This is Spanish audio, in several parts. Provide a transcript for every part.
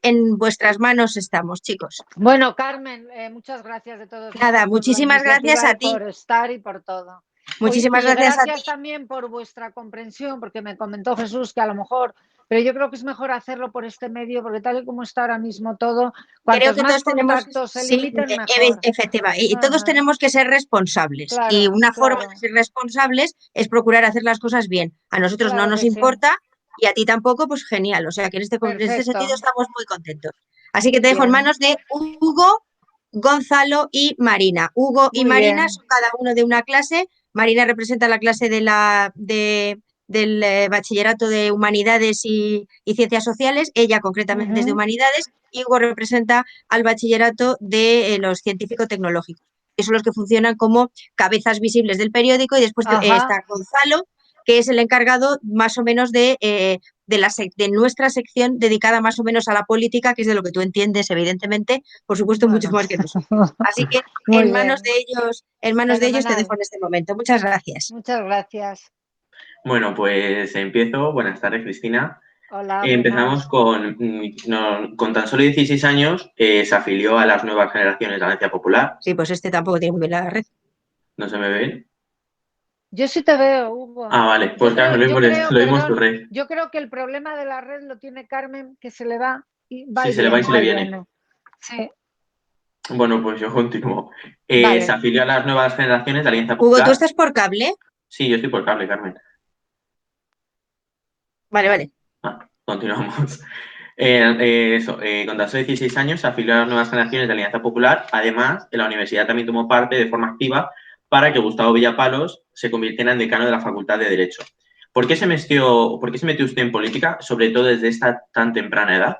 en vuestras manos estamos, chicos. Bueno, Carmen, muchas gracias de todos Nada, modos por la muchísimas gracias iniciativa a y ti. por estar y por todo. Muchísimas Y gracias a ti. gracias también por vuestra comprensión, porque me comentó Jesús que a lo mejor, pero yo creo que es mejor hacerlo por este medio, porque tal y como está ahora mismo todo, Creo cuantos que más todos tenemos, contactos se sí, limiten, mejor. efectivamente, y todos Ajá, tenemos que ser responsables. Y claro, una forma de claro, ser responsables es procurar hacer las cosas bien. A nosotros no claro nos que sí. importa y a ti tampoco, pues genial. O sea que en este sentido Perfecto. estamos muy contentos. Así que te dejo en Bien, manos de Hugo, Gonzalo y Marina. Hugo y muy Marina bien. son cada uno de una clase. Marina representa la clase del Bachillerato de Humanidades y Ciencias Sociales, ella concretamente es de Ujú. Humanidades, y Hugo representa al Bachillerato de los Científico-Tecnológicos, que son los que funcionan como cabezas visibles del periódico, y después Ajá. está Gonzalo, que es el encargado más o menos de nuestra sección dedicada más o menos a la política, que es de lo que tú entiendes, evidentemente, por supuesto, mucho Bueno, más que nosotros. Así que muy bien, en manos de ellos te dejo fenomenal. en este momento. Muchas gracias. Muchas gracias. Bueno, pues empiezo. Buenas tardes, Cristina. Hola, Empezamos buenas. con tan solo 16 años, se afilió a las nuevas generaciones de la Alianza Popular. Sí, pues este tampoco tiene muy bien la red. ¿No se me ve? Yo sí te veo, Hugo. Ah, vale. Pues Carmen, lo mismo es tu red. Yo creo que el problema de la red lo tiene Carmen, que se le va Sí, y se le va y viene, se va le y viene. viene. Sí, Bueno, pues yo continúo. Se vale. afilió a las nuevas generaciones de Alianza Hugo, ¿tú Popular. estás por cable? Sí, yo estoy por cable, Carmen. Vale, vale. Continuamos. Con tan solo 16 años se afilió a las nuevas generaciones de Alianza Popular. Además, en la universidad también tomó parte de forma activa para que Gustavo Villapalos se convirtiera en decano de la Facultad de Derecho. ¿Por qué se metió usted en política, sobre todo desde esta tan temprana edad?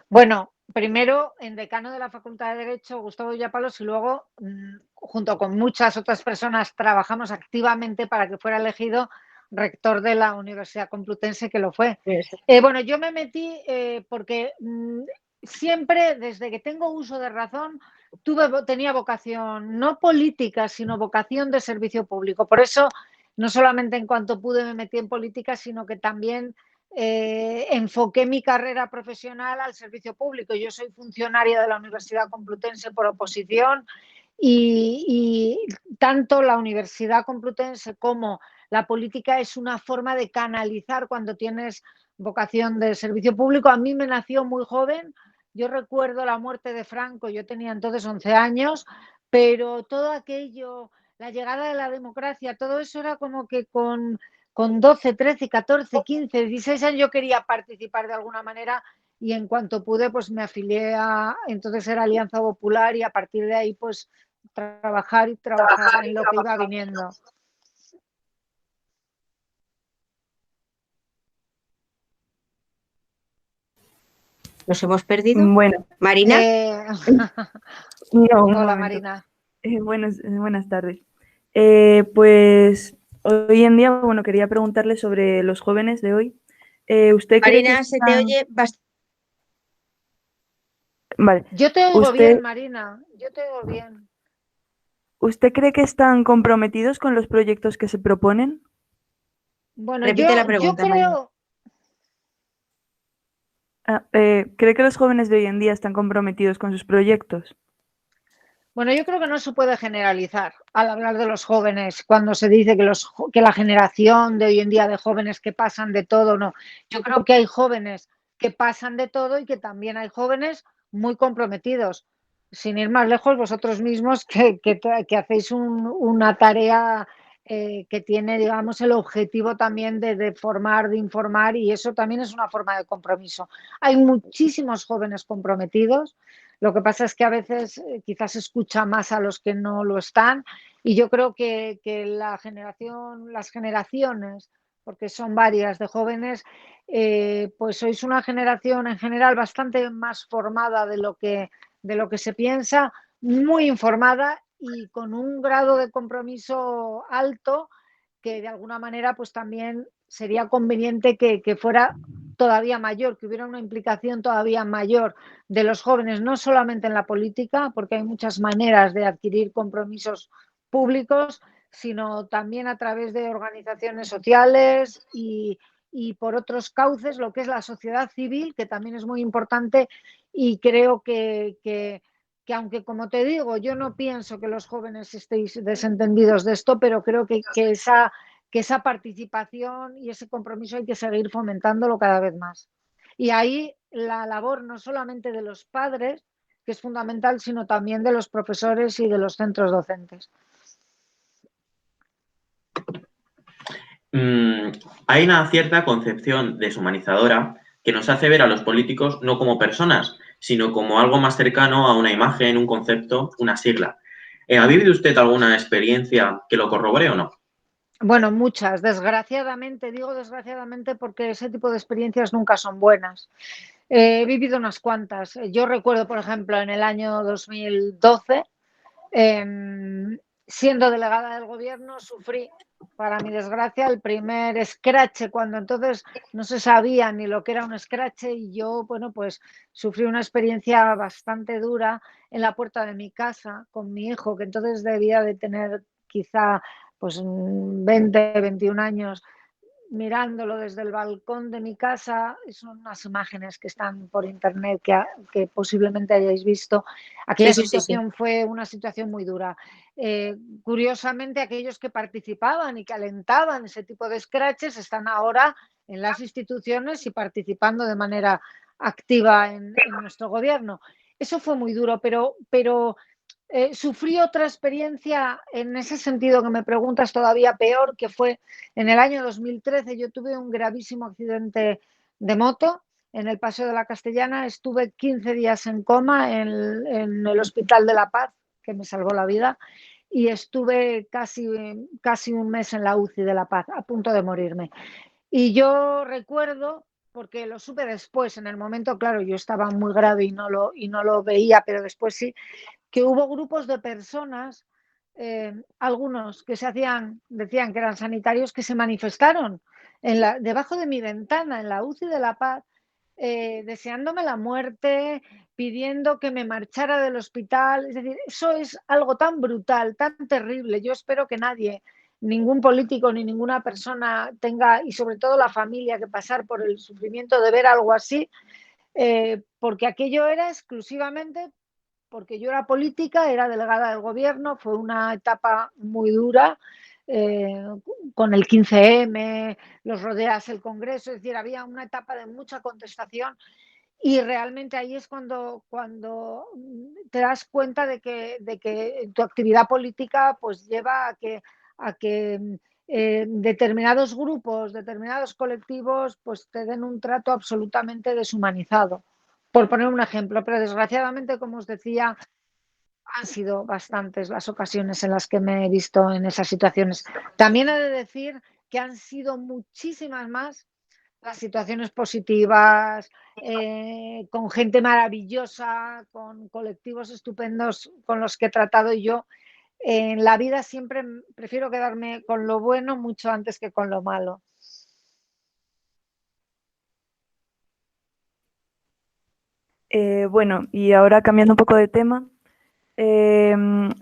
Bueno, primero en decano de la Facultad de Derecho, Gustavo Villapalos, y luego, junto con muchas otras personas, trabajamos activamente para que fuera elegido rector de la Universidad Complutense, que lo fue. Bueno, yo me metí porque siempre, desde que tengo uso de razón, tenía vocación no política, sino vocación de servicio público. Por eso, no solamente en cuanto pude me metí en política, sino que también enfoqué mi carrera profesional al servicio público. Yo soy funcionaria de la Universidad Complutense por oposición y tanto la Universidad Complutense como la política es una forma de canalizar cuando tienes vocación de servicio público. A mí me nació muy joven. Yo recuerdo la muerte de Franco, yo tenía entonces 11 años, pero todo aquello, la llegada de la democracia, todo eso era como que con 12, 13, 14, 15, 16 años yo quería participar de alguna manera y en cuanto pude pues me afilié a, entonces era Alianza Popular y a partir de ahí pues trabajar y trabajar en lo que iba viniendo. ¿Nos hemos perdido? Bueno, ¿Marina? no, un Hola, momento. Marina. Buenas tardes. Pues hoy en día, bueno, quería preguntarle sobre los jóvenes de hoy. ¿Usted cree que Marina, se te oye bastante. Vale. Yo te oigo bien, Marina. Yo te oigo bien. ¿Usted cree que están comprometidos con los proyectos que se proponen? Bueno, Repite la pregunta, yo Marina. creo... ¿Cree que los jóvenes de hoy en día están comprometidos con sus proyectos? Bueno, yo creo que no se puede generalizar al hablar de los jóvenes cuando se dice que la generación de hoy en día de jóvenes que pasan de todo, no. Yo creo que hay jóvenes que pasan de todo y que también hay jóvenes muy comprometidos. Sin ir más lejos, vosotros mismos que hacéis una tarea que tiene, digamos, el objetivo también de formar, de informar, y eso también es una forma de compromiso. Hay muchísimos jóvenes comprometidos. Lo que pasa es que a veces quizás se escucha más a los que no lo están y yo creo que las generaciones, porque son varias de jóvenes, pues sois una generación en general bastante más formada de lo que se piensa, muy informada y con un grado de compromiso alto que de alguna manera pues también sería conveniente que fuera todavía mayor, que hubiera una implicación todavía mayor de los jóvenes, no solamente en la política, porque hay muchas maneras de adquirir compromisos públicos, sino también a través de organizaciones sociales y por otros cauces lo que es la sociedad civil, que también es muy importante, y creo que aunque, como te digo, yo no pienso que los jóvenes estéis desentendidos de esto, pero creo que esa participación y ese compromiso hay que seguir fomentándolo cada vez más. Y ahí la labor no solamente de los padres, que es fundamental, sino también de los profesores y de los centros docentes. Hay una cierta concepción deshumanizadora que nos hace ver a los políticos no como personas, sino como algo más cercano a una imagen, un concepto, una sigla. ¿Ha vivido usted alguna experiencia que lo corrobore o no? Bueno, muchas. Desgraciadamente, digo desgraciadamente porque ese tipo de experiencias nunca son buenas. He vivido unas cuantas. Yo recuerdo, por ejemplo, en el año 2012, siendo delegada del gobierno, sufrí, para mi desgracia, el primer escrache, cuando entonces no se sabía ni lo que era un escrache, y yo, bueno, pues sufrí una experiencia bastante dura en la puerta de mi casa con mi hijo, que entonces debía de tener quizá pues 20, 21 años, mirándolo desde el balcón de mi casa. Son unas imágenes que están por internet que posiblemente hayáis visto. Aquella situación fue una situación muy dura. Curiosamente, aquellos que participaban y que alentaban ese tipo de scratches están ahora en las instituciones y participando de manera activa en nuestro gobierno. Eso fue muy duro, pero sufrí otra experiencia en ese sentido que me preguntas todavía peor, que fue en el año 2013. Yo tuve un gravísimo accidente de moto en el Paseo de la Castellana. Estuve 15 días en coma en el Hospital de La Paz, que me salvó la vida, y estuve casi un mes en la UCI de La Paz, a punto de morirme. Y yo recuerdo, porque lo supe después, en el momento, claro, yo estaba muy grave y no lo veía, pero después sí, que hubo grupos de personas, algunos que decían que eran sanitarios, que se manifestaron debajo de mi ventana en la UCI de La Paz, deseándome la muerte, pidiendo que me marchara del hospital. Es decir, eso es algo tan brutal, tan terrible. Yo espero que nadie, ningún político ni ninguna persona tenga, y sobre todo la familia, que pasar por el sufrimiento de ver algo así, porque aquello era exclusivamente porque yo era política, era delegada del gobierno. Fue una etapa muy dura, con el 15M, los rodeas el Congreso, es decir, había una etapa de mucha contestación, y realmente ahí es cuando te das cuenta de que tu actividad política pues lleva a que determinados grupos, determinados colectivos pues te den un trato absolutamente deshumanizado, por poner un ejemplo. Pero desgraciadamente, como os decía, han sido bastantes las ocasiones en las que me he visto en esas situaciones. También he de decir que han sido muchísimas más las situaciones positivas, con gente maravillosa, con colectivos estupendos con los que he tratado. Y yo en la vida siempre prefiero quedarme con lo bueno mucho antes que con lo malo. Bueno, y ahora cambiando un poco de tema,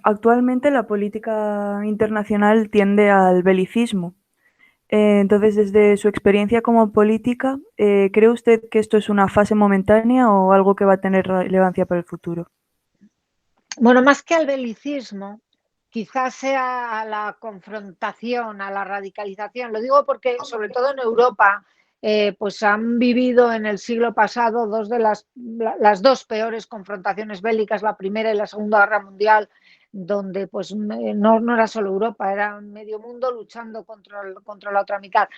actualmente la política internacional tiende al belicismo. Entonces, desde su experiencia como política, ¿cree usted que esto es una fase momentánea o algo que va a tener relevancia para el futuro? Bueno, más que al belicismo, quizás sea a la confrontación, a la radicalización. Lo digo porque, sobre todo en Europa, pues han vivido en el siglo pasado dos de las dos peores confrontaciones bélicas, la Primera y la Segunda Guerra Mundial, donde pues no era solo Europa, era medio mundo luchando contra la otra mitad.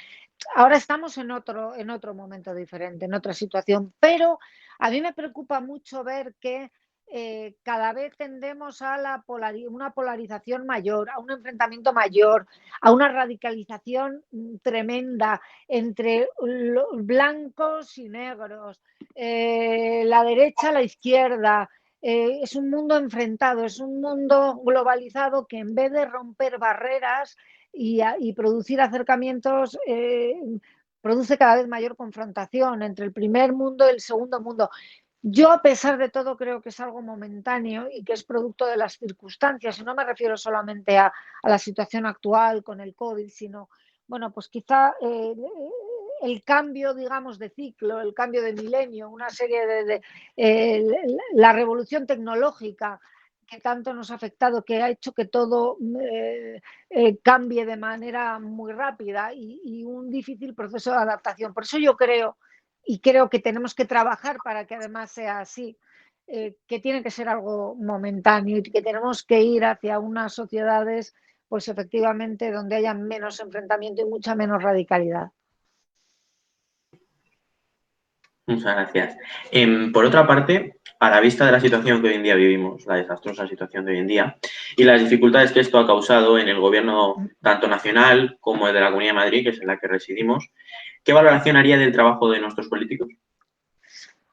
Ahora estamos en otro momento diferente, en otra situación, pero a mí me preocupa mucho ver que cada vez tendemos a una polarización mayor, a un enfrentamiento mayor, a una radicalización tremenda entre blancos y negros, la derecha, la izquierda. Es un mundo enfrentado, es un mundo globalizado que, en vez de romper barreras y producir acercamientos, produce cada vez mayor confrontación entre el primer mundo y el segundo mundo. Yo, a pesar de todo, creo que es algo momentáneo y que es producto de las circunstancias. Y no me refiero solamente a la situación actual con el COVID, sino, bueno, pues quizá el cambio, digamos, de ciclo, el cambio de milenio, una serie de la revolución tecnológica que tanto nos ha afectado, que ha hecho que todo cambie de manera muy rápida y un difícil proceso de adaptación. Por eso yo creo, y creo que tenemos que trabajar para que además sea así, que tiene que ser algo momentáneo y que tenemos que ir hacia unas sociedades, pues efectivamente, donde haya menos enfrentamiento y mucha menos radicalidad. Muchas gracias. Por otra parte, a la vista de la situación que hoy en día vivimos, la desastrosa situación de hoy en día, y las dificultades que esto ha causado en el gobierno tanto nacional como el de la Comunidad de Madrid, que es en la que residimos, ¿qué valoración haría del trabajo de nuestros políticos?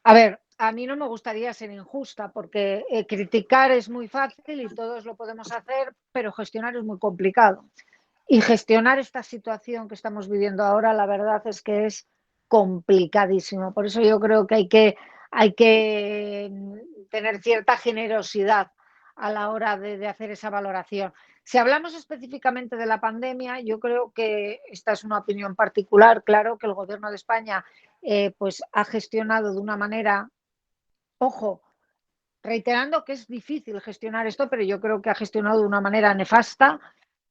A ver, a mí no me gustaría ser injusta porque criticar es muy fácil y todos lo podemos hacer, pero gestionar es muy complicado. Y gestionar esta situación que estamos viviendo ahora, la verdad es que es complicadísimo. Por eso yo creo que hay que tener cierta generosidad a la hora de hacer esa valoración. Si hablamos específicamente de la pandemia, yo creo que esta es una opinión particular. Claro que el Gobierno de España pues ha gestionado de una manera, ojo, reiterando que es difícil gestionar esto, pero yo creo que ha gestionado de una manera nefasta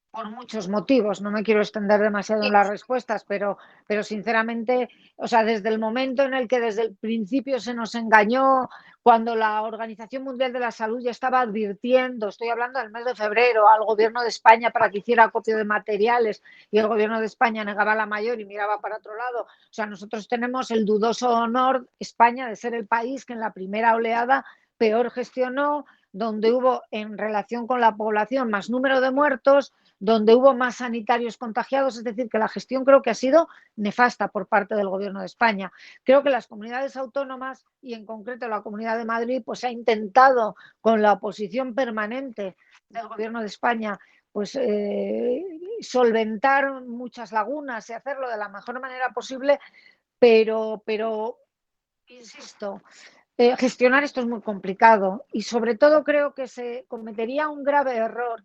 por muchos motivos. No me quiero extender demasiado en las respuestas, pero sinceramente, o sea, desde el momento en el que desde el principio se nos engañó, cuando la Organización Mundial de la Salud ya estaba advirtiendo, estoy hablando del mes de febrero, al Gobierno de España para que hiciera acopio de materiales y el Gobierno de España negaba la mayor y miraba para otro lado. O sea, nosotros tenemos el dudoso honor, España, de ser el país que en la primera oleada peor gestionó, donde hubo en relación con la población más número de muertos, donde hubo más sanitarios contagiados, es decir, que la gestión creo que ha sido nefasta por parte del Gobierno de España. Creo que las comunidades autónomas y en concreto la Comunidad de Madrid pues ha intentado con la oposición permanente del Gobierno de España pues solventar muchas lagunas y hacerlo de la mejor manera posible, pero insisto, gestionar esto es muy complicado y sobre todo creo que se cometería un grave error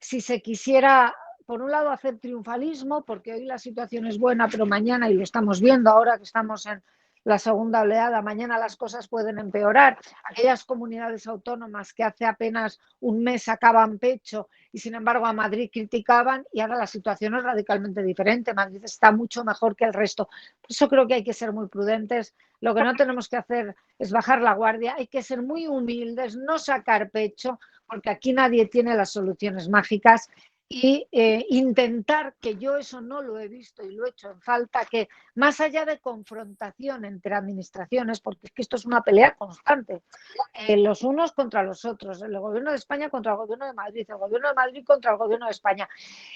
si se quisiera, por un lado, hacer triunfalismo, porque hoy la situación es buena, pero mañana, y lo estamos viendo ahora que estamos en la segunda oleada, mañana las cosas pueden empeorar. Aquellas comunidades autónomas que hace apenas un mes sacaban pecho y sin embargo a Madrid criticaban y ahora la situación es radicalmente diferente. Madrid está mucho mejor que el resto. Por eso creo que hay que ser muy prudentes. Lo que no tenemos que hacer es bajar la guardia, hay que ser muy humildes, no sacar pecho, porque aquí nadie tiene las soluciones mágicas y intentar, que yo eso no lo he visto y lo he hecho en falta, que más allá de confrontación entre administraciones, porque es que esto es una pelea constante, los unos contra los otros, el Gobierno de España contra el Gobierno de Madrid, el Gobierno de Madrid contra el Gobierno de España.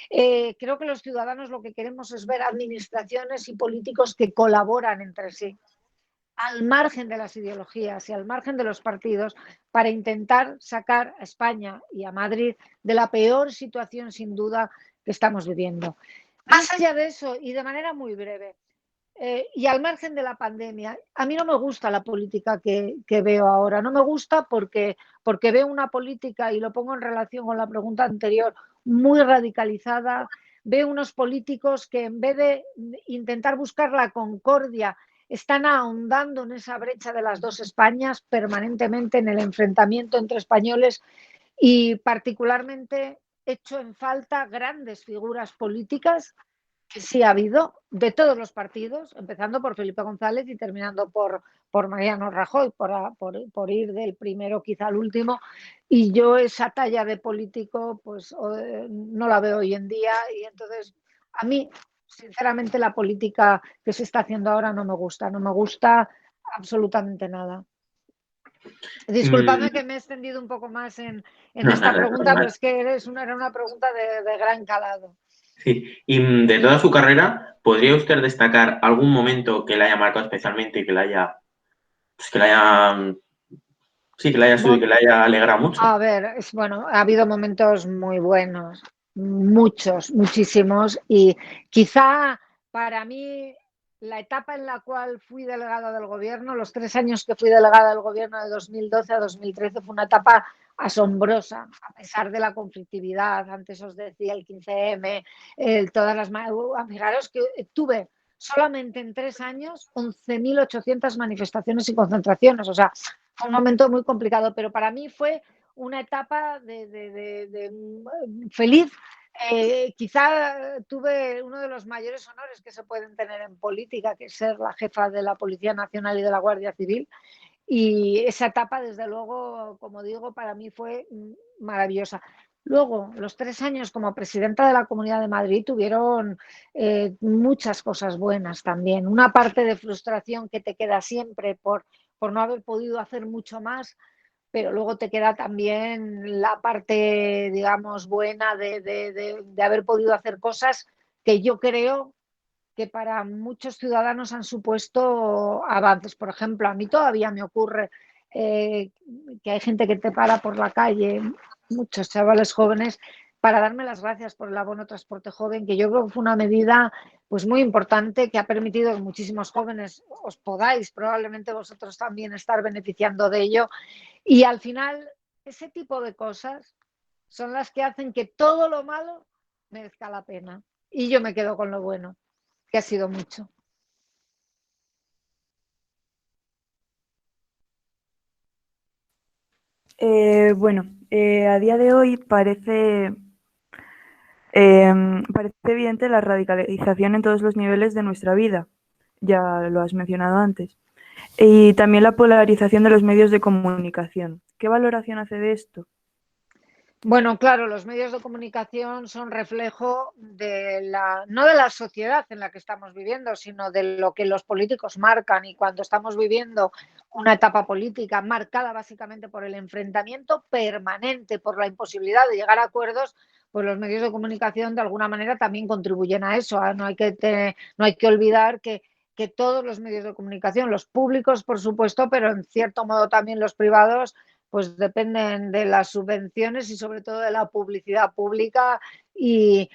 Creo que los ciudadanos lo que queremos es ver administraciones y políticos que colaboran entre sí, al margen de las ideologías y al margen de los partidos, para intentar sacar a España y a Madrid de la peor situación, sin duda, que estamos viviendo. Más allá de eso, y de manera muy breve, y al margen de la pandemia, a mí no me gusta la política que veo ahora. No me gusta porque veo una política, y lo pongo en relación con la pregunta anterior, muy radicalizada. Veo unos políticos que en vez de intentar buscar la concordia, están ahondando en esa brecha de las dos Españas permanentemente, en el enfrentamiento entre españoles, y particularmente echo en falta grandes figuras políticas que sí ha habido de todos los partidos, empezando por Felipe González y terminando por Mariano Rajoy, por ir del primero quizá al último. Y yo esa talla de político pues no la veo hoy en día, y entonces a mí sinceramente la política que se está haciendo ahora no me gusta absolutamente nada. Disculpadme que me he extendido un poco más en esta pregunta, pero es que era una pregunta de gran calado. Sí, y de toda su carrera, ¿podría usted destacar algún momento que le haya marcado especialmente y que le haya, pues que le haya alegrado mucho? A ver, bueno, ha habido momentos muy buenos, muchos, muchísimos, y quizá para mí la etapa en la cual fui delegada del gobierno, los 3 años que fui delegada del gobierno de 2012 a 2013, fue una etapa asombrosa, a pesar de la conflictividad. Antes os decía el 15M, todas las... Fijaros que tuve, o solamente en 3 años 11.800 manifestaciones y concentraciones. O sea, fue un momento muy complicado, pero para mí fue una etapa feliz. Quizá tuve uno de los mayores honores que se pueden tener en política, que es ser la jefa de la Policía Nacional y de la Guardia Civil. Y esa etapa, desde luego, como digo, para mí fue maravillosa. Luego, los 3 años como presidenta de la Comunidad de Madrid tuvieron muchas cosas buenas también. Una parte de frustración que te queda siempre por no haber podido hacer mucho más, pero luego te queda también la parte, digamos, buena de haber podido hacer cosas que yo creo que para muchos ciudadanos han supuesto avances. Por ejemplo, a mí todavía me ocurre que hay gente que te para por la calle, muchos chavales jóvenes, para darme las gracias por el abono transporte joven, que yo creo que fue una medida pues muy importante que ha permitido que muchísimos jóvenes os podáis, probablemente vosotros también, estar beneficiando de ello. Y al final, ese tipo de cosas son las que hacen que todo lo malo merezca la pena. Y yo me quedo con lo bueno, que ha sido mucho. Bueno, a día de hoy parece evidente la radicalización en todos los niveles de nuestra vida, ya lo has mencionado antes, y también la polarización de los medios de comunicación. ¿Qué valoración hace de esto? Bueno, claro, los medios de comunicación son reflejo no de la sociedad en la que estamos viviendo, sino de lo que los políticos marcan. Y cuando estamos viviendo una etapa política marcada básicamente por el enfrentamiento permanente, por la imposibilidad de llegar a acuerdos, pues los medios de comunicación de alguna manera también contribuyen a eso. No hay que olvidar que todos los medios de comunicación, los públicos por supuesto, pero en cierto modo también los privados, pues dependen de las subvenciones y sobre todo de la publicidad pública y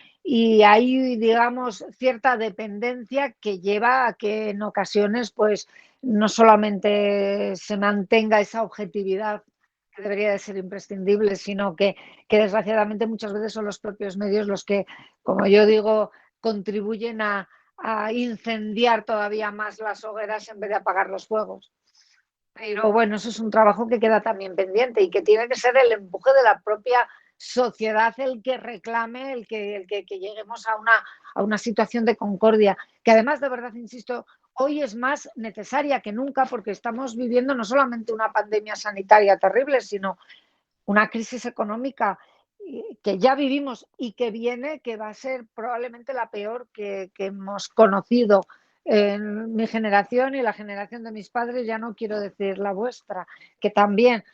hay, digamos, cierta dependencia que lleva a que en ocasiones pues no solamente se mantenga esa objetividad que debería de ser imprescindible, sino que desgraciadamente muchas veces son los propios medios los que, como yo digo, contribuyen a incendiar todavía más las hogueras en vez de apagar los fuegos. Pero bueno, eso es un trabajo que queda también pendiente y que tiene que ser el empuje de la propia sociedad el que reclame, el que lleguemos a una situación de concordia, que además, de verdad, insisto, hoy es más necesaria que nunca porque estamos viviendo no solamente una pandemia sanitaria terrible, sino una crisis económica que ya vivimos y que viene, que va a ser probablemente la peor que hemos conocido en mi generación y la generación de mis padres, ya no quiero decir la vuestra, que también.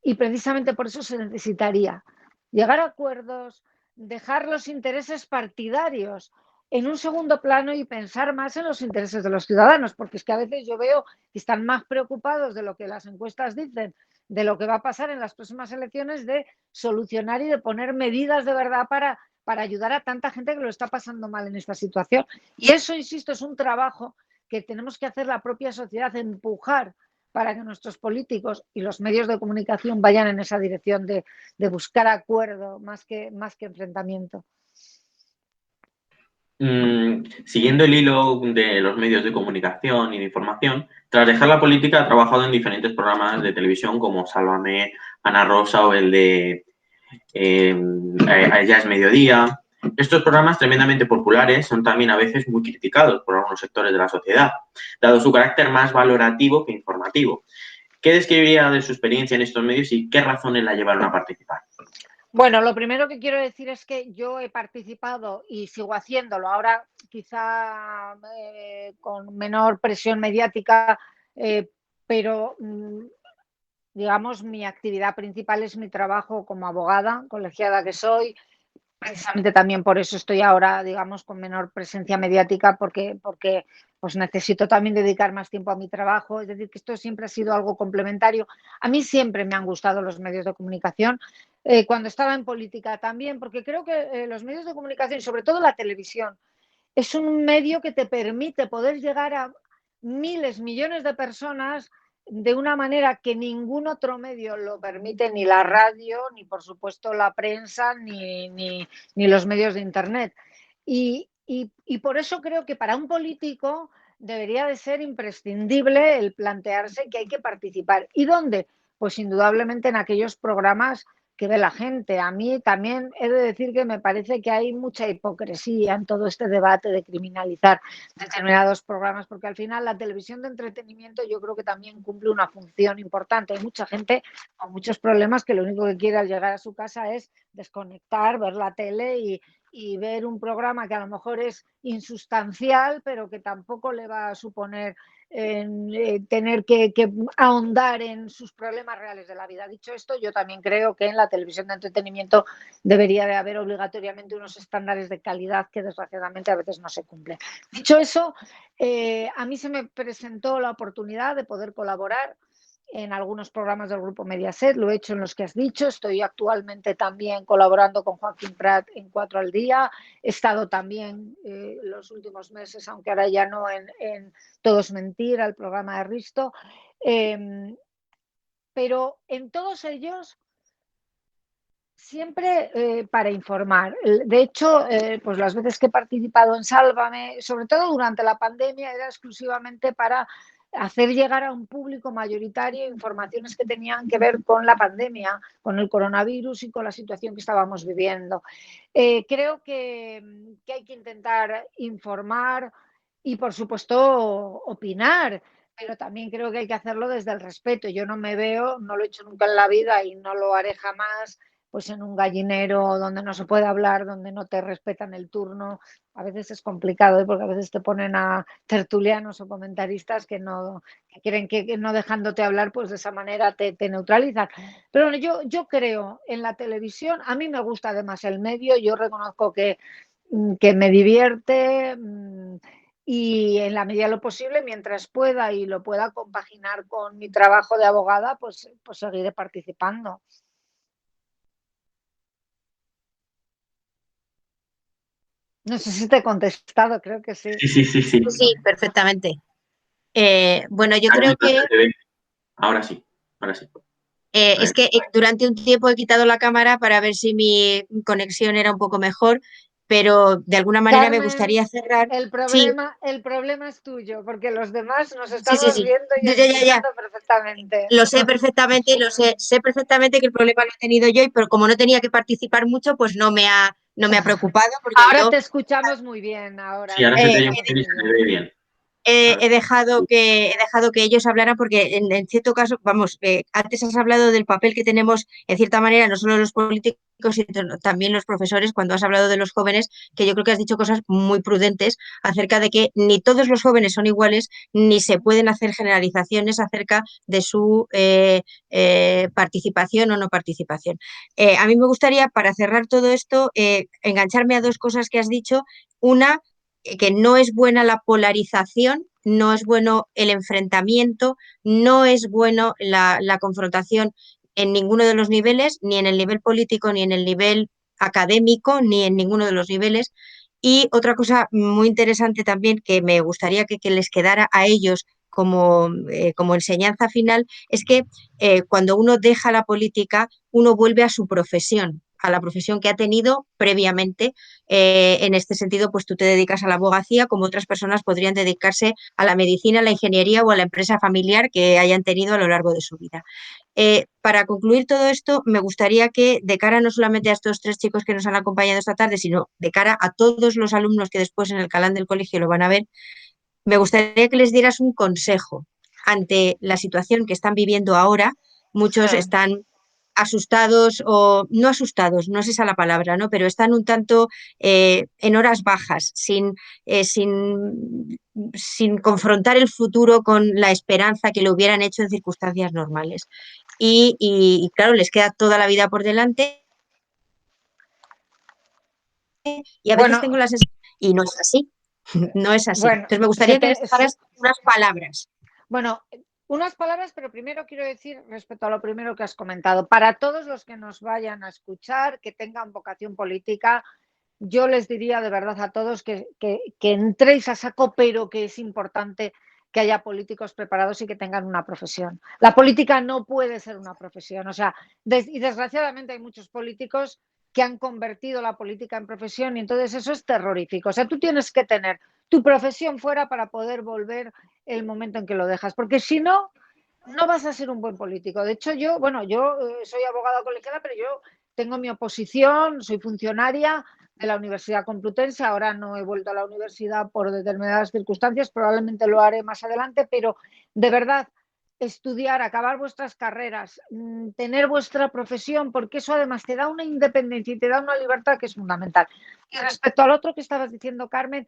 Y precisamente por eso se necesitaría llegar a acuerdos, dejar los intereses partidarios en un segundo plano y pensar más en los intereses de los ciudadanos, porque es que a veces yo veo que están más preocupados de lo que las encuestas dicen, de lo que va a pasar en las próximas elecciones, de solucionar y de poner medidas de verdad para ayudar a tanta gente que lo está pasando mal en esta situación. Y eso, insisto, es un trabajo que tenemos que hacer la propia sociedad, empujar para que nuestros políticos y los medios de comunicación vayan en esa dirección de buscar acuerdo más que enfrentamiento. Siguiendo el hilo de los medios de comunicación y de información, tras dejar la política ha trabajado en diferentes programas de televisión como Sálvame, Ana Rosa o el de Ya es Mediodía. Estos programas tremendamente populares son también a veces muy criticados por algunos sectores de la sociedad, dado su carácter más valorativo que informativo. ¿Qué describiría de su experiencia en estos medios y qué razones la llevaron a participar? Bueno, lo primero que quiero decir es que yo he participado y sigo haciéndolo, ahora quizá con menor presión mediática, pero digamos mi actividad principal es mi trabajo como abogada, colegiada que soy. Precisamente también por eso estoy ahora, digamos, con menor presencia mediática, porque pues necesito también dedicar más tiempo a mi trabajo. Es decir, que esto siempre ha sido algo complementario. A mí siempre me han gustado los medios de comunicación, cuando estaba en política también, porque creo que los medios de comunicación, y sobre todo la televisión, es un medio que te permite poder llegar a miles, millones de personas de una manera que ningún otro medio lo permite, ni la radio, ni por supuesto la prensa, ni los medios de Internet. Y Y por eso creo que para un político debería de ser imprescindible el plantearse que hay que participar. ¿Y dónde? Pues indudablemente en aquellos programas que ve la gente. A mí también he de decir que me parece que hay mucha hipocresía en todo este debate de criminalizar determinados programas, porque al final la televisión de entretenimiento yo creo que también cumple una función importante. Hay mucha gente con muchos problemas que lo único que quiere al llegar a su casa es desconectar, ver la tele y ver un programa que a lo mejor es insustancial, pero que tampoco le va a suponer tener que ahondar en sus problemas reales de la vida. Dicho esto, yo también creo que en la televisión de entretenimiento debería de haber obligatoriamente unos estándares de calidad que desgraciadamente a veces no se cumplen. Dicho eso, a mí se me presentó la oportunidad de poder colaborar en algunos programas del Grupo Mediaset, lo he hecho en los que has dicho, estoy actualmente también colaborando con Joaquín Prat en 4 al día, he estado también los últimos meses, aunque ahora ya no, en Todo es mentira, el programa de Risto, pero en todos ellos siempre para informar. De hecho, pues las veces que he participado en Sálvame, sobre todo durante la pandemia, era exclusivamente para hacer llegar a un público mayoritario informaciones que tenían que ver con la pandemia, con el coronavirus y con la situación que estábamos viviendo. Creo que hay que intentar informar y, por supuesto, opinar, pero también creo que hay que hacerlo desde el respeto. Yo no me veo, no lo he hecho nunca en la vida y no lo haré jamás, pues en un gallinero donde no se puede hablar, donde no te respetan el turno. A veces es complicado, porque a veces te ponen a tertulianos o comentaristas que quieren que no dejándote hablar, pues de esa manera te neutralizan. Pero bueno, yo creo en la televisión, a mí me gusta además el medio, yo reconozco que me divierte y en la medida de lo posible, mientras pueda y lo pueda compaginar con mi trabajo de abogada, pues seguiré participando. No sé si te he contestado, creo que sí. Sí. Sí, perfectamente. Bueno, yo Ahora creo sí, que se ve. Ahora sí. es que durante un tiempo he quitado la cámara para ver si mi conexión era un poco mejor, pero de alguna manera me Carmen, gustaría cerrar. el Sí, problema es tuyo, porque los demás nos sí. estamos viendo y Ya. escuchando perfectamente. Lo sé perfectamente, sé perfectamente que el problema lo he tenido yo, pero como no tenía que participar mucho, pues no me ha preocupado porque Ahora yo te escuchamos muy bien, Sí, ahora ahora te se te oye escuchamos muy bien y muy se te bien. ve bien. he dejado que ellos hablaran porque en cierto caso, vamos, antes has hablado del papel que tenemos, en cierta manera, no solo los políticos, sino también los profesores, cuando has hablado de los jóvenes, que yo creo que has dicho cosas muy prudentes acerca de que ni todos los jóvenes son iguales, ni se pueden hacer generalizaciones acerca de su participación o no participación. A mí me gustaría, para cerrar todo esto, engancharme a dos cosas que has dicho. Una, que no es buena la polarización, no es bueno el enfrentamiento, no es bueno la confrontación en ninguno de los niveles, ni en el nivel político, ni en el nivel académico, ni en ninguno de los niveles. Y otra cosa muy interesante también que me gustaría que les quedara a ellos como enseñanza final es que cuando uno deja la política, uno vuelve a la profesión que ha tenido previamente. En este sentido, pues tú te dedicas a la abogacía, como otras personas podrían dedicarse a la medicina, a la ingeniería o a la empresa familiar que hayan tenido a lo largo de su vida. Para concluir todo esto, me gustaría que, de cara no solamente a estos 3 chicos que nos han acompañado esta tarde, sino de cara a todos los alumnos que después en el Calán del colegio lo van a ver, me gustaría que les dieras un consejo ante la situación que están viviendo ahora. Muchos Sí. están asustados o no asustados, no es esa la palabra, ¿no? Pero están un tanto en horas bajas, sin confrontar el futuro con la esperanza que lo hubieran hecho en circunstancias normales. Y claro, les queda toda la vida por delante y a veces Bueno, tengo la sensación, y no es así, no es así. bueno, Entonces me gustaría que les dejaras unas palabras. bueno, unas palabras, pero primero quiero decir, respecto a lo primero que has comentado, para todos los que nos vayan a escuchar, que tengan vocación política, yo les diría de verdad a todos que entréis a saco, pero que es importante que haya políticos preparados y que tengan una profesión. La política no puede ser una profesión, o sea, y desgraciadamente hay muchos políticos que han convertido la política en profesión, y entonces eso es terrorífico. O sea, tú tienes que tener tu profesión fuera para poder volver el momento en que lo dejas, porque si no, no vas a ser un buen político. De hecho, yo soy abogada colegiada, pero yo tengo mi oposición, soy funcionaria de la Universidad Complutense, ahora no he vuelto a la universidad por determinadas circunstancias, probablemente lo haré más adelante, pero de verdad, estudiar, acabar vuestras carreras, tener vuestra profesión, porque eso además te da una independencia y te da una libertad que es fundamental. Y respecto al otro que estabas diciendo, Carmen,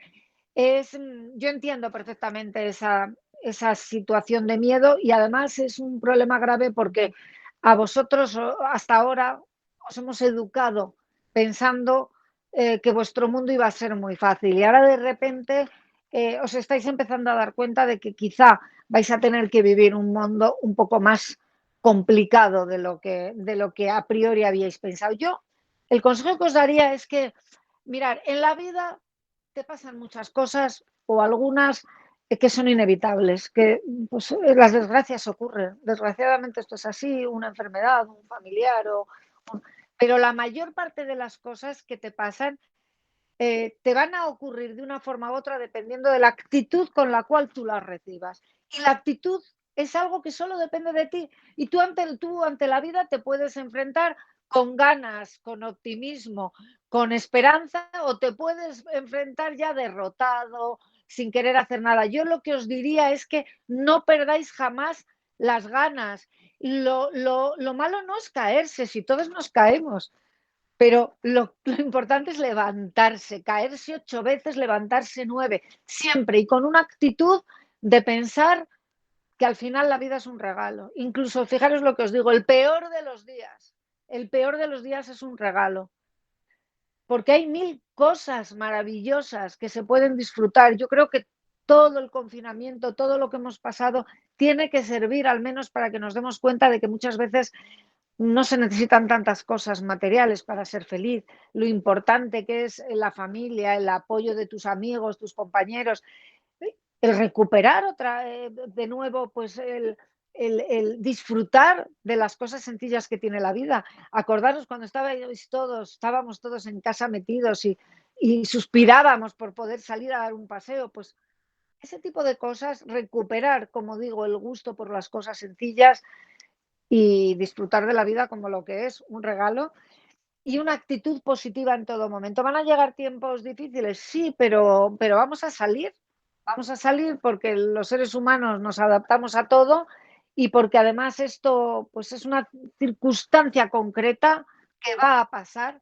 yo entiendo perfectamente esa situación de miedo, y además es un problema grave porque a vosotros hasta ahora os hemos educado pensando que vuestro mundo iba a ser muy fácil, y ahora de repente os estáis empezando a dar cuenta de que quizá vais a tener que vivir un mundo un poco más complicado de lo que a priori habíais pensado. Yo, el consejo que os daría es que, mirar, en la vida te pasan muchas cosas, o algunas que son inevitables, que pues, las desgracias ocurren. Desgraciadamente esto es así, una enfermedad, un familiar, pero la mayor parte de las cosas que te pasan te van a ocurrir de una forma u otra dependiendo de la actitud con la cual tú las recibas. Y la actitud es algo que solo depende de ti. Y tú ante la vida te puedes enfrentar con ganas, con optimismo, con esperanza, o te puedes enfrentar ya derrotado, sin querer hacer nada. Yo lo que os diría es que no perdáis jamás las ganas. Lo malo no es caerse, si todos nos caemos. Pero lo importante es levantarse, caerse 8 veces, levantarse 9, siempre, y con una actitud de pensar que al final la vida es un regalo. Incluso, fijaros lo que os digo, el peor de los días es un regalo, porque hay 1000 cosas maravillosas que se pueden disfrutar. Yo creo que todo el confinamiento, todo lo que hemos pasado, tiene que servir al menos para que nos demos cuenta de que muchas veces no se necesitan tantas cosas materiales para ser feliz. Lo importante que es la familia, el apoyo de tus amigos, tus compañeros, el recuperar de nuevo, pues el disfrutar de las cosas sencillas que tiene la vida. Acordaros cuando estábamos todos en casa metidos y suspirábamos por poder salir a dar un paseo, pues ese tipo de cosas, recuperar, como digo, el gusto por las cosas sencillas y disfrutar de la vida como lo que es, un regalo, y una actitud positiva en todo momento. ¿Van a llegar tiempos difíciles? Sí, pero vamos a salir porque los seres humanos nos adaptamos a todo, y porque además esto pues es una circunstancia concreta que va a pasar,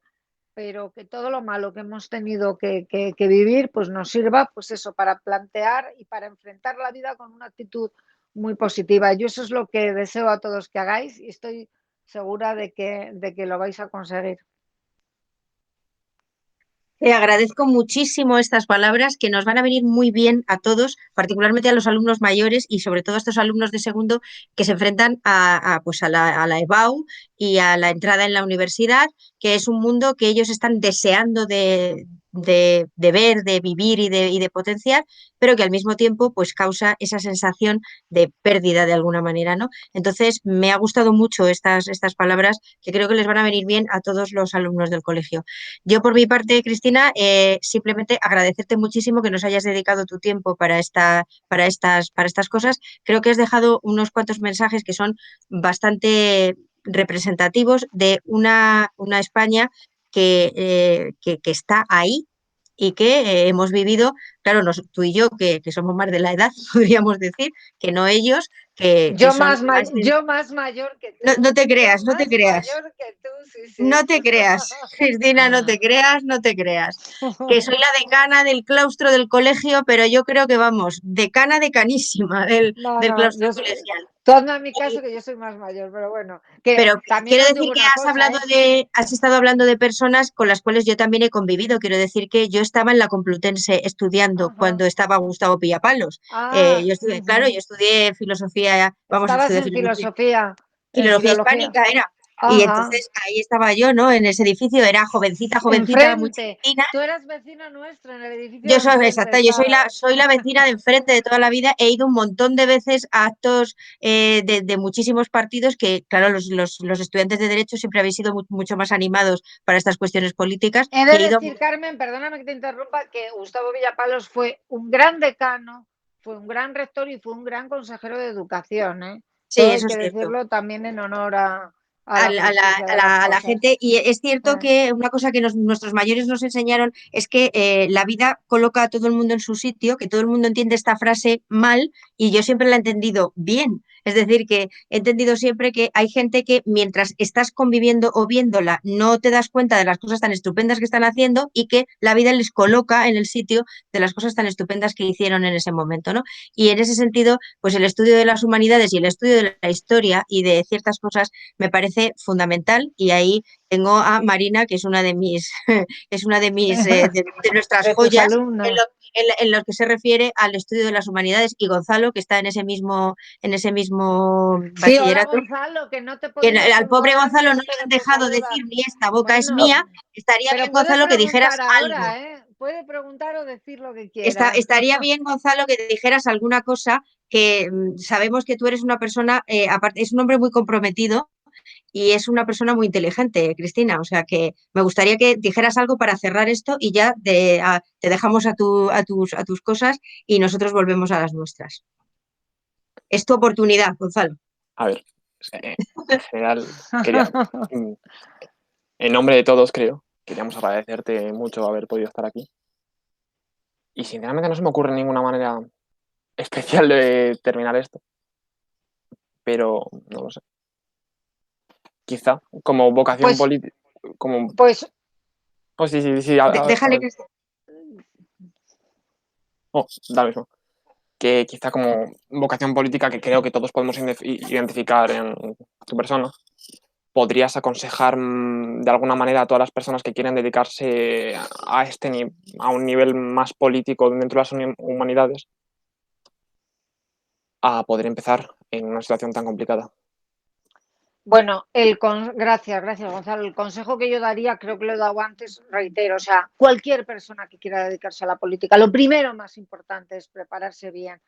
pero que todo lo malo que hemos tenido que vivir pues nos sirva, pues eso, para plantear y para enfrentar la vida con una actitud muy positiva. Yo eso es lo que deseo a todos que hagáis, y estoy segura de que lo vais a conseguir. Te agradezco muchísimo estas palabras que nos van a venir muy bien a todos, particularmente a los alumnos mayores y sobre todo a estos alumnos de segundo que se enfrentan pues a la EBAU y a la entrada en la universidad, que es un mundo que ellos están deseando de ver, de vivir y de potenciar, pero que al mismo tiempo pues causa esa sensación de pérdida de alguna manera, ¿no? Entonces me ha gustado mucho estas palabras que creo que les van a venir bien a todos los alumnos del colegio. Yo por mi parte, Cristina, simplemente agradecerte muchísimo que nos hayas dedicado tu tiempo para estas cosas. Creo que has dejado unos cuantos mensajes que son bastante representativos de una España que está ahí y que hemos vivido, claro, tú y yo, que somos más de la edad, podríamos decir, que no ellos, que Yo son más mayor que tú. No te creas, Yo no te más creas. mayor que tú, sí. No te creas, Cristina, no te creas. Que soy la decana del claustro del colegio, pero yo creo que vamos, decana decanísima del No, claustro colegial. tú hazme a mi caso, que yo soy más mayor, pero bueno, que Pero también quiero os decir digo que una cosa, has estado hablando de personas con las cuales yo también he convivido. Quiero decir que yo estaba en la Complutense estudiando Ajá. cuando estaba Gustavo Pillapalos. Ah, Claro, yo estudié filosofía, estabas estudié en filosofía, en filología filología. hispánica era. Y Ajá. entonces ahí estaba yo, ¿no? En ese edificio, era jovencita, muy Enfrente. chiquitina. Tú eras vecino nuestro en el edificio Yo de soy, enfrente, exacto, yo estabas. soy la vecina de enfrente de toda la vida. He ido un montón de veces a actos de muchísimos partidos que, claro, los estudiantes de Derecho siempre habéis sido mucho más animados para estas cuestiones políticas. He Y de he ido, decir, Carmen, perdóname que te interrumpa, que Gustavo Villapalos fue un gran decano, fue un gran rector y fue un gran consejero de educación, ¿eh? sí, Todo hay eso es que cierto. decirlo también en honor a la justicia de las A la cosas. gente. Y es cierto Eh. que una cosa que nuestros mayores nos enseñaron es que la vida coloca a todo el mundo en su sitio, que todo el mundo entiende esta frase mal y yo siempre la he entendido bien. Es decir, que he entendido siempre que hay gente que mientras estás conviviendo o viéndola no te das cuenta de las cosas tan estupendas que están haciendo y que la vida les coloca en el sitio de las cosas tan estupendas que hicieron en ese momento, ¿no? Y en ese sentido, pues el estudio de las humanidades y el estudio de la historia y de ciertas cosas me parece fundamental y ahí tengo a Marina, que es una de mis, es una de mis, de nuestras De tus joyas alumnos. en lo que se refiere al estudio de las humanidades y Gonzalo, que está en ese mismo Sí, hola bachillerato. Gonzalo, que no te he Que podido al pobre saludar ni Gonzalo no darte le han por dejado saludar. decir ni esta boca es Bueno, mía. Estaría pero bien, puede Gonzalo, que dijeras preguntar ahora, algo. ¿eh? Puede preguntar o decir lo que quiera. Estaría bien, Gonzalo, que dijeras alguna cosa que sabemos que tú eres una persona, aparte, es un hombre muy comprometido y es una persona muy inteligente, Cristina. O sea que me gustaría que dijeras algo para cerrar esto y ya te dejamos a tus cosas y nosotros volvemos a las nuestras. Es tu oportunidad, Gonzalo. A ver, en general, quería, en nombre de todos, queríamos agradecerte mucho haber podido estar aquí. Y sinceramente no se me ocurre ninguna manera especial de terminar esto. Pero no lo sé. Quizá como vocación Pues, política. Como... pues, Oh, sí. Déjale que... Oh, da mismo. Que quizá como vocación política que creo que todos podemos identificar en tu persona, ¿podrías aconsejar de alguna manera a todas las personas que quieren dedicarse a un nivel más político dentro de las humanidades a poder empezar en una situación tan complicada? bueno, gracias Gonzalo. El consejo que yo daría, creo que lo he dado antes, reitero, o sea, cualquier persona que quiera dedicarse a la política, lo primero más importante es prepararse bien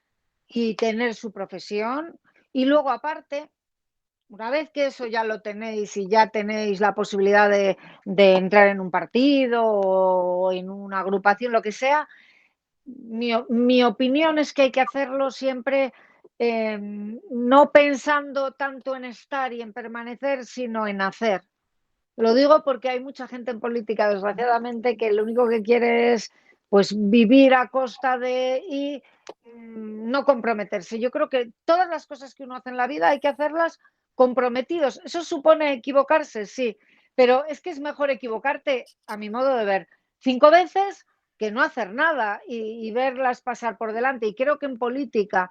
y tener su profesión y luego aparte, una vez que eso ya lo tenéis y ya tenéis la posibilidad de entrar en un partido o en una agrupación, lo que sea, mi opinión es que hay que hacerlo siempre no pensando tanto en estar y en permanecer, sino en hacer. Lo digo porque hay mucha gente en política, desgraciadamente, que lo único que quiere es pues vivir a costa de y no comprometerse. Yo creo que todas las cosas que uno hace en la vida hay que hacerlas comprometidos. ¿Eso supone equivocarse? Sí, pero es que es mejor equivocarte, a mi modo de ver, 5 veces que no hacer nada y verlas pasar por delante. Y creo que en política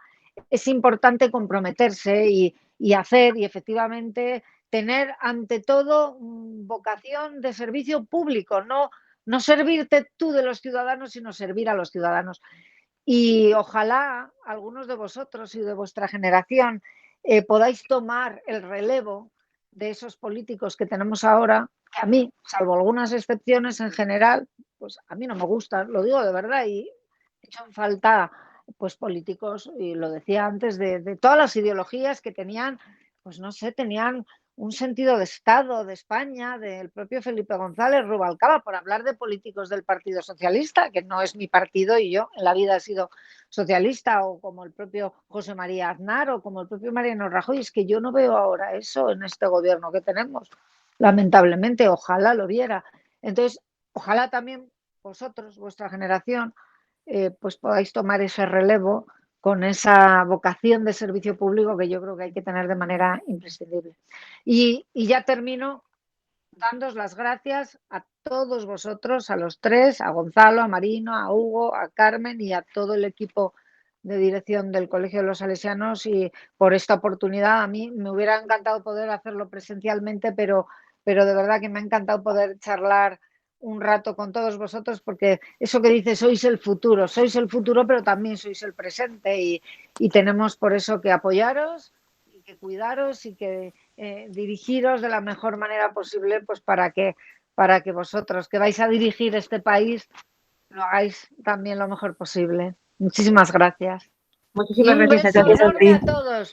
es importante comprometerse y hacer y efectivamente tener ante todo vocación de servicio público, no servirte tú de los ciudadanos, sino servir a los ciudadanos. Y ojalá algunos de vosotros y de vuestra generación podáis tomar el relevo de esos políticos que tenemos ahora, que a mí, salvo algunas excepciones en general, pues a mí no me gustan, lo digo de verdad, y echan falta pues políticos, y lo decía antes, de todas las ideologías que tenían, pues no sé, tenían un sentido de Estado de España, del propio Felipe González Rubalcaba, por hablar de políticos del Partido Socialista, que no es mi partido y yo en la vida he sido socialista, o como el propio José María Aznar o como el propio Mariano Rajoy. Es que yo no veo ahora eso en este gobierno que tenemos, lamentablemente. Ojalá lo viera. Entonces, ojalá también vosotros, vuestra generación, pues podáis tomar ese relevo con esa vocación de servicio público que yo creo que hay que tener de manera imprescindible. Y ya termino dándos las gracias a todos vosotros, a los tres, a Gonzalo, a Marino, a Hugo, a Carmen y a todo el equipo de dirección del Colegio de los Salesianos, y por esta oportunidad. A mí me hubiera encantado poder hacerlo presencialmente, pero de verdad que me ha encantado poder charlar un rato con todos vosotros, porque eso que dice, sois el futuro, pero también sois el presente, y tenemos por eso que apoyaros y que cuidaros y dirigiros de la mejor manera posible, pues para que vosotros que vais a dirigir este país lo hagáis también lo mejor posible. Muchísimas gracias. Muchísimas Y un gracias a beso todos. enorme a todos.